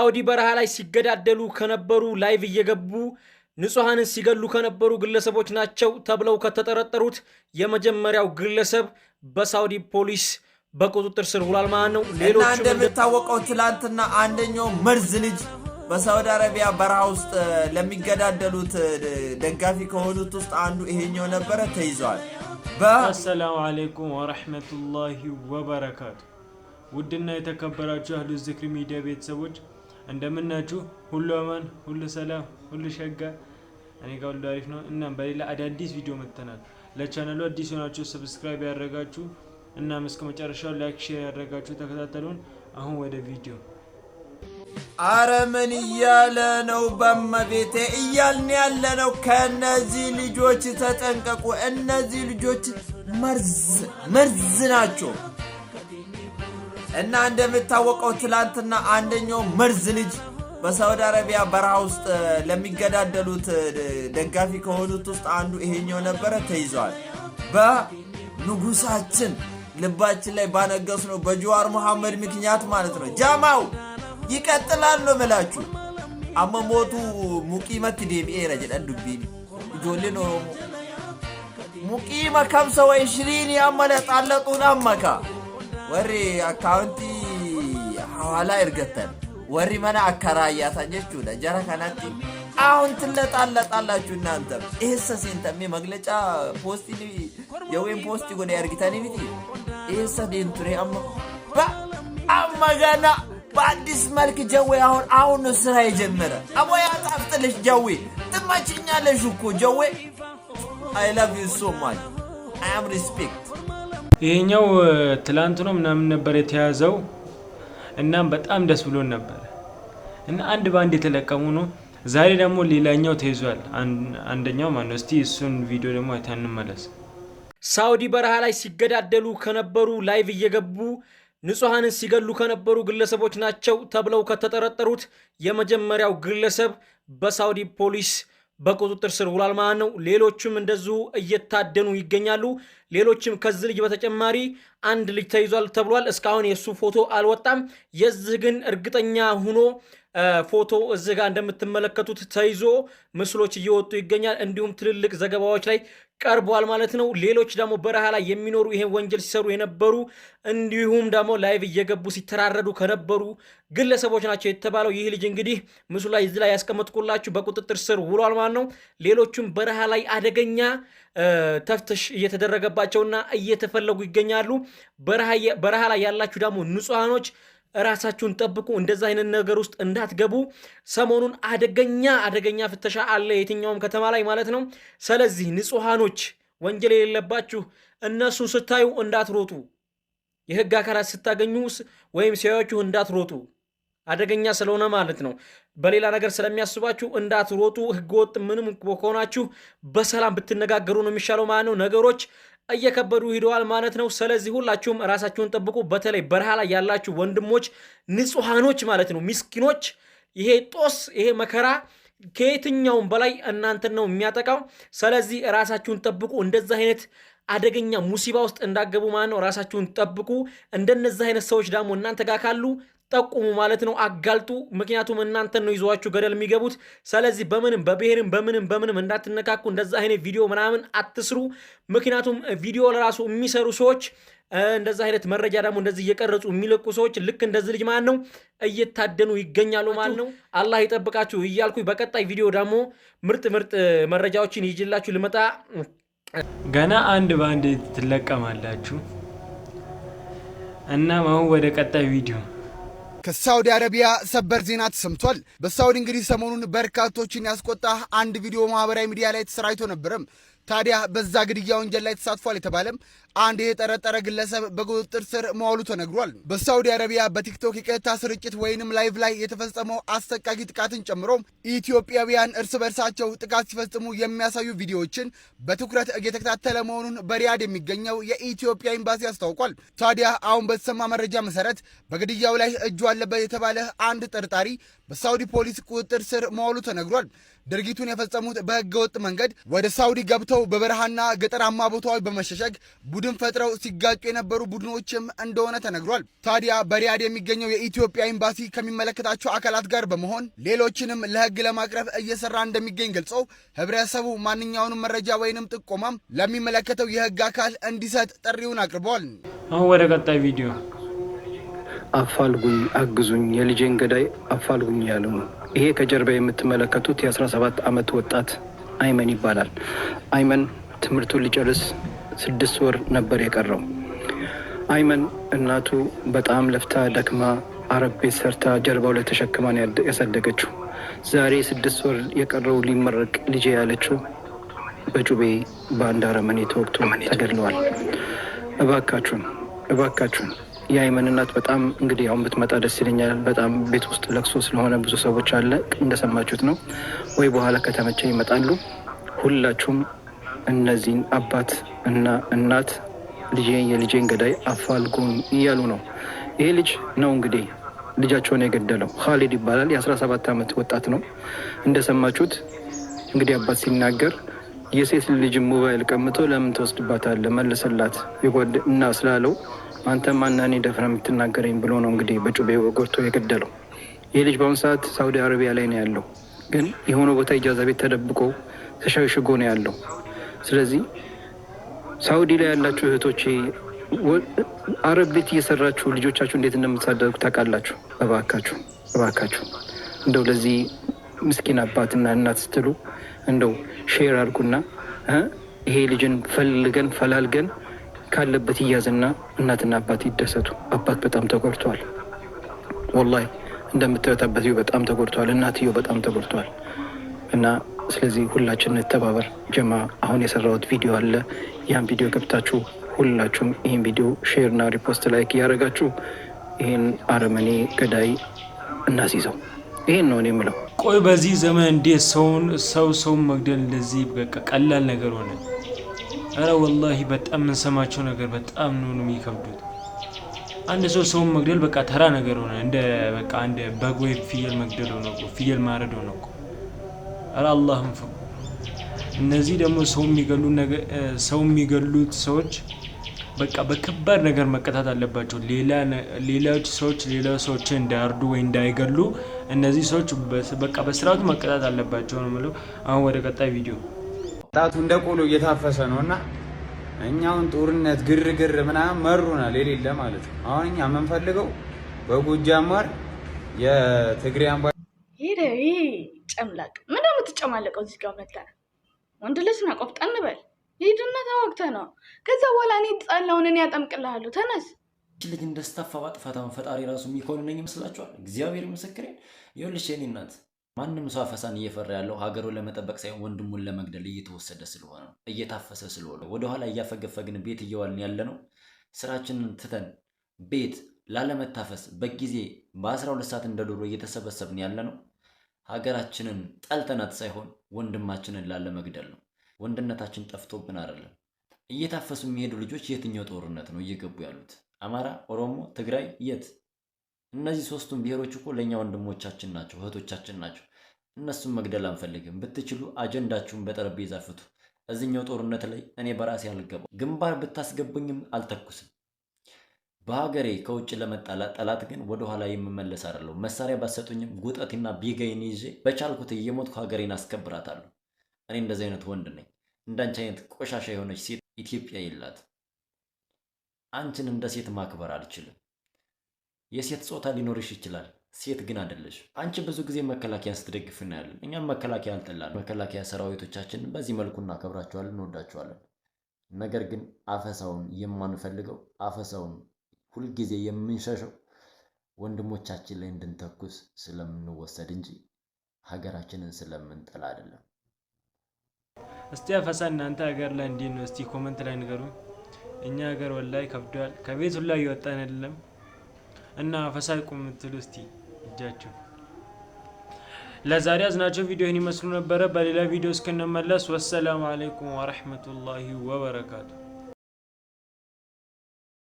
ሳውዲ በረሃ ላይ ሲገዳደሉ ከነበሩ ላይቭ እየገቡ ንጹሃንን ሲገሉ ከነበሩ ግለሰቦች ናቸው ተብለው ከተጠረጠሩት የመጀመሪያው ግለሰብ በሳውዲ ፖሊስ በቁጥጥር ስር ውሏል ማለት ነው። ሌሎች እንደምታወቀው ትላንትና አንደኛው መርዝ ልጅ በሳውዲ አረቢያ በረሃ ውስጥ ለሚገዳደሉት ደጋፊ ከሆኑት ውስጥ አንዱ ይሄኛው ነበረ፣ ተይዟል። አሰላሙ አለይኩም ወራህመቱላሂ ወበረካቱ። ውድና የተከበራችሁ አህሉ ዚክር ሚዲያ ቤተሰቦች እንደምናችሁ፣ ሁሉ አማን፣ ሁሉ ሰላም፣ ሁሉ ሸጋ፣ እኔ ጋር ሁሉ አሪፍ ነው። እናም በሌላ አዳዲስ ቪዲዮ መጥተናል። ለቻናሉ አዲስ ሆናችሁ ሰብስክራይብ ያደረጋችሁ እና እስከ መጨረሻው ላይክ ሼር ያደረጋችሁ ተከታተሉን። አሁን ወደ ቪዲዮ። አረ ምን እያለ ነው? በመቤቴ እያልን ያለ ነው። ከነዚህ ልጆች ተጠንቀቁ። እነዚህ ልጆች መርዝ ናቸው። እና እንደምታወቀው ትላንትና አንደኛው መርዝ ልጅ በሳውዲ አረቢያ በረሃ ውስጥ ለሚገዳደሉት ደጋፊ ከሆኑት ውስጥ አንዱ ይሄኛው ነበረ፣ ተይዟል። በንጉሳችን ልባችን ላይ ባነገስ ነው በጀዋር መሐመድ ምክንያት ማለት ነው። ጃማው ይቀጥላል ነው መላችሁ። አመሞቱ ሙቂመት ዴቢኤራ ጀዳን ዱቢኒ ጆሌን ኦሮሞ ሙቂመ ከምሰ ወ20 ያመለ ጣለጡን አመካ ወሪ አካውንቲ ሐዋላ እርገተን ወሪ መና አከራያታ ጀቹዳ ጀራ ካናቲ አሁን ትለጣለጣላችሁ እናንተ። ይሄስ ሰንተሜ መግለጫ ፖስት የወይን ፖስት ጎዳ ያርግታኒ ቢቲ ይሄስ ደንቱሬ አማጋና በአዲስ መልክ ጀዌ አሁን ስራ የጀመረ አቦያ ጣፍጥልሽ ጀዌ ትመችኛለሽ እኮ ጀዌ። I love you so much. I am respect. ይሄኛው ትላንት ነው ምናምን ነበር የተያዘው። እናም በጣም ደስ ብሎን ነበር እና አንድ ባንድ የተለቀሙ ነው። ዛሬ ደግሞ ሌላኛው ተይዟል። አንደኛው ማነው? እስቲ እሱን ቪዲዮ ደግሞ አይተን እንመለስ። ሳውዲ በረሃ ላይ ሲገዳደሉ ከነበሩ ላይቭ እየገቡ ንጹሃንን ሲገሉ ከነበሩ ግለሰቦች ናቸው ተብለው ከተጠረጠሩት የመጀመሪያው ግለሰብ በሳውዲ ፖሊስ በቁጥጥር ስር ውሏል ማለት ነው። ሌሎችም እንደዚሁ እየታደኑ ይገኛሉ። ሌሎችም ከዚህ ልጅ በተጨማሪ አንድ ልጅ ተይዟል ተብሏል። እስካሁን የሱ ፎቶ አልወጣም። የዚህ ግን እርግጠኛ ሆኖ ፎቶ እዚህ ጋር እንደምትመለከቱት ተይዞ ምስሎች እየወጡ ይገኛል። እንዲሁም ትልልቅ ዘገባዎች ላይ ቀርቧል ማለት ነው። ሌሎች ደግሞ በረሃ ላይ የሚኖሩ ይሄን ወንጀል ሲሰሩ የነበሩ እንዲሁም ደግሞ ላይቭ እየገቡ ሲተራረዱ ከነበሩ ግለሰቦች ናቸው የተባለው። ይህ ልጅ እንግዲህ ምስሉ ላይ እዚህ ላይ ያስቀመጥኩላችሁ በቁጥጥር ስር ውሏል ማለት ነው። ሌሎችም በረሃ ላይ አደገኛ ተፍተሽ እየተደረገባቸውና እየተፈለጉ ይገኛሉ። በረሃ ላይ ያላችሁ ደግሞ ንጹሃኖች ራሳችሁን ጠብቁ። እንደዛ አይነት ነገር ውስጥ እንዳትገቡ። ሰሞኑን አደገኛ ፍተሻ አለ የትኛውም ከተማ ላይ ማለት ነው። ስለዚህ ንጹሃኖች ወንጀል የሌለባችሁ እነሱን ስታዩ እንዳትሮጡ። የህግ አካላት ስታገኙ ወይም ሲያዩአችሁ እንዳትሮጡ። አደገኛ ስለሆነ ማለት ነው። በሌላ ነገር ስለሚያስባችሁ እንዳትሮጡ። ህገወጥ ምንም ከሆናችሁ በሰላም ብትነጋገሩ ነው የሚሻለው ማለት ነው። ነገሮች እየከበዱ ሂደዋል ማለት ነው። ስለዚህ ሁላችሁም ራሳችሁን ጠብቁ። በተለይ በረሃ ላይ ያላችሁ ወንድሞች ንጹሃኖች ማለት ነው፣ ሚስኪኖች፣ ይሄ ጦስ ይሄ መከራ ከየትኛውም በላይ እናንተን ነው የሚያጠቃው። ስለዚህ ራሳችሁን ጠብቁ። እንደዛ አይነት አደገኛ ሙሲባ ውስጥ እንዳገቡ ማለት ነው። ራሳችሁን ጠብቁ። እንደነዛ አይነት ሰዎች ደግሞ እናንተ ጋር ካሉ ጠቁሙ ማለት ነው። አጋልጡ። ምክንያቱም እናንተን ነው ይዟችሁ ገደል የሚገቡት። ስለዚህ በምንም በብሔርም በምንም እንዳትነካኩ። እንደዛ አይነት ቪዲዮ ምናምን አትስሩ። ምክንያቱም ቪዲዮ ለራሱ የሚሰሩ ሰዎች እንደዛ አይነት መረጃ ደግሞ እንደዚህ እየቀረጹ የሚለቁ ሰዎች ልክ እንደዚህ ልጅ ማለት ነው እየታደኑ ይገኛሉ ማለት ነው። አላህ ይጠብቃችሁ እያልኩኝ በቀጣይ ቪዲዮ ደግሞ ምርጥ መረጃዎችን ይዤላችሁ ልመጣ። ገና አንድ ባንድ ትለቀማላችሁ እና አሁን ወደ ቀጣይ ቪዲዮ። ከሳውዲ አረቢያ ሰበር ዜና ተሰምቷል። በሳውዲ እንግዲህ ሰሞኑን በርካቶችን ያስቆጣ አንድ ቪዲዮ ማህበራዊ ሚዲያ ላይ ተሰራጭቶ ነበረም። ታዲያ በዛ ግድያ ወንጀል ላይ ተሳትፏል የተባለም አንድ የተጠረጠረ ግለሰብ በቁጥጥር ስር መዋሉ ተነግሯል። በሳውዲ አረቢያ በቲክቶክ የቀጥታ ስርጭት ወይንም ላይቭ ላይ የተፈጸመው አሰቃቂ ጥቃትን ጨምሮ ኢትዮጵያውያን እርስ በርሳቸው ጥቃት ሲፈጽሙ የሚያሳዩ ቪዲዮዎችን በትኩረት እየተከታተለ መሆኑን በሪያድ የሚገኘው የኢትዮጵያ ኤምባሲ አስታውቋል። ታዲያ አሁን በተሰማ መረጃ መሰረት በግድያው ላይ እጁ አለበት የተባለ አንድ ጠርጣሪ በሳውዲ ፖሊስ ቁጥጥር ስር መዋሉ ተነግሯል። ድርጊቱን የፈጸሙት በህገወጥ መንገድ ወደ ሳውዲ ገብተው በበረሃና ገጠራማ ቦታዎች በመሸሸግ ቡድን ፈጥረው ሲጋጩ የነበሩ ቡድኖችም እንደሆነ ተነግሯል። ታዲያ በሪያድ የሚገኘው የኢትዮጵያ ኤምባሲ ከሚመለከታቸው አካላት ጋር በመሆን ሌሎችንም ለህግ ለማቅረብ እየሰራ እንደሚገኝ ገልጸው ህብረተሰቡ ማንኛውንም መረጃ ወይንም ጥቆማም ለሚመለከተው የህግ አካል እንዲሰጥ ጥሪውን አቅርበዋል። አሁን ወደ ቀጣይ ቪዲዮ። አፋልጉኝ፣ አግዙኝ፣ የልጄን ገዳይ አፋልጉኝ ያለው ነው። ይሄ ከጀርባ የምትመለከቱት የ17 ዓመት ወጣት አይመን ይባላል። አይመን ትምህርቱን ሊጨርስ 6 ወር ነበር የቀረው። አይመን እናቱ በጣም ለፍታ ደክማ አረብ ቤት ሰርታ ጀርባው ላይ ተሸክማን ያሳደገችው። ዛሬ 6 ወር የቀረው ሊመረቅ ልጄ ያለችው በጩቤ በአንድ አረመኔ ተወግቶ ተገድለዋል። እባካችሁን የአይመን እናት በጣም እንግዲህ አሁን ብትመጣ ደስ ይለኛል። በጣም ቤት ውስጥ ለቅሶ ስለሆነ ብዙ ሰዎች አለ እንደሰማችሁት ነው ወይ በኋላ ከተመቸ ይመጣሉ። ሁላችሁም እነዚህን አባት እና እናት የልጄን ገዳይ አፋልጉን እያሉ ነው። ይሄ ልጅ ነው እንግዲህ ልጃቸውን የገደለው ኻሊድ ይባላል። የ17 ዓመት ወጣት ነው። እንደሰማችሁት እንግዲህ አባት ሲናገር የሴት ልጅ ሞባይል ቀምቶ ለምን ተወስድባታለህ መልስላት እና ስላለው አንተ ማነህ እኔ ደፍረህ የምትናገረኝ ብሎ ነው እንግዲህ በጩቤ ጎርቶ የገደለው። ይህ ልጅ በአሁኑ ሰዓት ሳውዲ አረቢያ ላይ ነው ያለው፣ ግን የሆነ ቦታ ኢጃዛ ቤት ተደብቆ ተሸሽጎ ነው ያለው። ስለዚህ ሳውዲ ላይ ያላችሁ እህቶቼ አረብ ቤት እየሰራችሁ ልጆቻችሁ እንዴት እንደምትሳደጉ ታውቃላችሁ። እባካችሁ እንደው ለዚህ ምስኪን አባትና እናት ስትሉ እንደው ሼር አድርጉና ይሄ ልጅን ፈላልገን ካለበት ይያዝና እናትና አባት ይደሰቱ። አባት በጣም ተጎድቷል። ወላሂ እንደምታዩት አባትዮ በጣም ተጎድቷል፣ እናትዮ በጣም ተጎድቷል። እና ስለዚህ ሁላችን እንተባበር ጀማ። አሁን የሰራሁት ቪዲዮ አለ። ያን ቪዲዮ ገብታችሁ ሁላችሁም ይህን ቪዲዮ ሼርና ሪፖስት ላይክ እያደረጋችሁ ይህን አረመኔ ገዳይ እናስይዘው። ይህን ነው እኔ የምለው። ቆይ በዚህ ዘመን እንዴት ሰውን መግደል እንደዚህ በቃ ቀላል ነገር ሆነ? አረ ወላሂ በጣም የምንሰማቸው ነገር በጣም ነው የሚከብዱት። አንድ ሰውን መግደል በቃ ተራ ነገር ሆነ። እንደ በግ ወይ ፍየል መግደል ሆነ እኮ፣ ፍየል ማረድ ሆነ እኮ። አረ አላህም ፍሩ። እነዚህ ደግሞ ሰው የሚገሉት ሰዎች በቃ በከባድ ነገር መቀጣት አለባቸው። ሌሎች ሰዎችን እንዳያርዱ ወይ እንዳይገሉ እነዚህ ሰዎች በቃ በስርዓቱ መቀጣት አለባቸው ነው የምለው። አሁን ወደ ቀጣይ ቪዲዮ። ጣቱ እንደ ቆሎ እየታፈሰ ነውና እኛውን ጦርነት ግርግር ምናምን መሩናል የሌለ ማለት ነው። አሁን እኛ የምንፈልገው በጎጃም ማር የትግሬ አምባ ይሄ ጨምላቅ ምን ነው የምትጨማለቀው? እዚህ ጋር መጣ ወንድ ልጅ ነው። ቆፍጠን በል ሂድና ተዋግተህ ነው። ከዛ በኋላ እኔ ጻላውን እኔ ያጠምቅልሃለሁ። ተነስ። ልጅ እንደስተፋ ባጥፋታውን ፈጣሪ ራሱ የሚኮንነኝ ይመስላችኋል? እግዚአብሔር ምስክሬን። ይኸውልሽ የኔ እናት ማንም ሰው አፈሳን እየፈራ ያለው ሀገሩን ለመጠበቅ ሳይሆን ወንድሙን ለመግደል እየተወሰደ ስለሆነ ነው፣ እየታፈሰ ስለሆነ ወደኋላ እያፈገፈግን ቤት እየዋልን ያለ ነው። ስራችንን ትተን ቤት ላለመታፈስ በጊዜ በ12 ሰዓት እንደ ዶሮ እየተሰበሰብን ያለ ነው። ሀገራችንን ጠልተናት ሳይሆን ወንድማችንን ላለመግደል ነው። ወንድነታችን ጠፍቶብን አይደለም። እየታፈሱ የሚሄዱ ልጆች የትኛው ጦርነት ነው እየገቡ ያሉት? አማራ፣ ኦሮሞ፣ ትግራይ የት? እነዚህ ሶስቱም ብሔሮች እኮ ለእኛ ወንድሞቻችን ናቸው፣ እህቶቻችን ናቸው። እነሱም መግደል አንፈልግም። ብትችሉ አጀንዳችሁን በጠረጴዛ ፍቱ። እዚህኛው ጦርነት ላይ እኔ በራሴ አልገባም። ግንባር ብታስገቡኝም አልተኩስም። በሀገሬ ከውጭ ለመጣ ጠላት ግን ወደኋላ የምመለስ አይደለሁ። መሳሪያ ባሰጡኝም ጉጠትና ቢገይን ይዤ በቻልኩት እየሞትኩ ሀገሬን አስከብራታለሁ። እኔ እንደዚህ አይነት ወንድ ነኝ። እንዳንቺ አይነት ቆሻሻ የሆነች ሴት ኢትዮጵያ የላት። አንቺን እንደ ሴት ማክበር አልችልም። የሴት ጾታ ሊኖርሽ ይችላል፣ ሴት ግን አይደለሽ። አንቺ ብዙ ጊዜ መከላከያ ስትደግፍ እናያለን። እኛም መከላከያ አልጠላንም። መከላከያ ሰራዊቶቻችን በዚህ መልኩ እናከብራቸዋለን፣ እንወዳቸዋለን። ነገር ግን አፈሳውን የማንፈልገው አፈሳውን ሁልጊዜ የምንሸሸው ወንድሞቻችን ላይ እንድንተኩስ ስለምንወሰድ እንጂ ሀገራችንን ስለምንጠላ አይደለም። እስቲ አፈሳ እናንተ ሀገር ላይ እንዴት ነው? እስቲ ኮመንት ላይ ንገሩኝ። እኛ ሀገር ወላሂ ከብዷል። ከቤት ሁላ እየወጣን አይደለም እና አፈሳ ይቁም የምትሉ እስቲ እጃችሁ። ለዛሬ ያዝናቸው ቪዲዮ ይህን ይመስሉ ነበረ። በሌላ ቪዲዮ እስክንመለስ ወሰላሙ አለይኩም ወረሕመቱላሂ ወበረካቱ።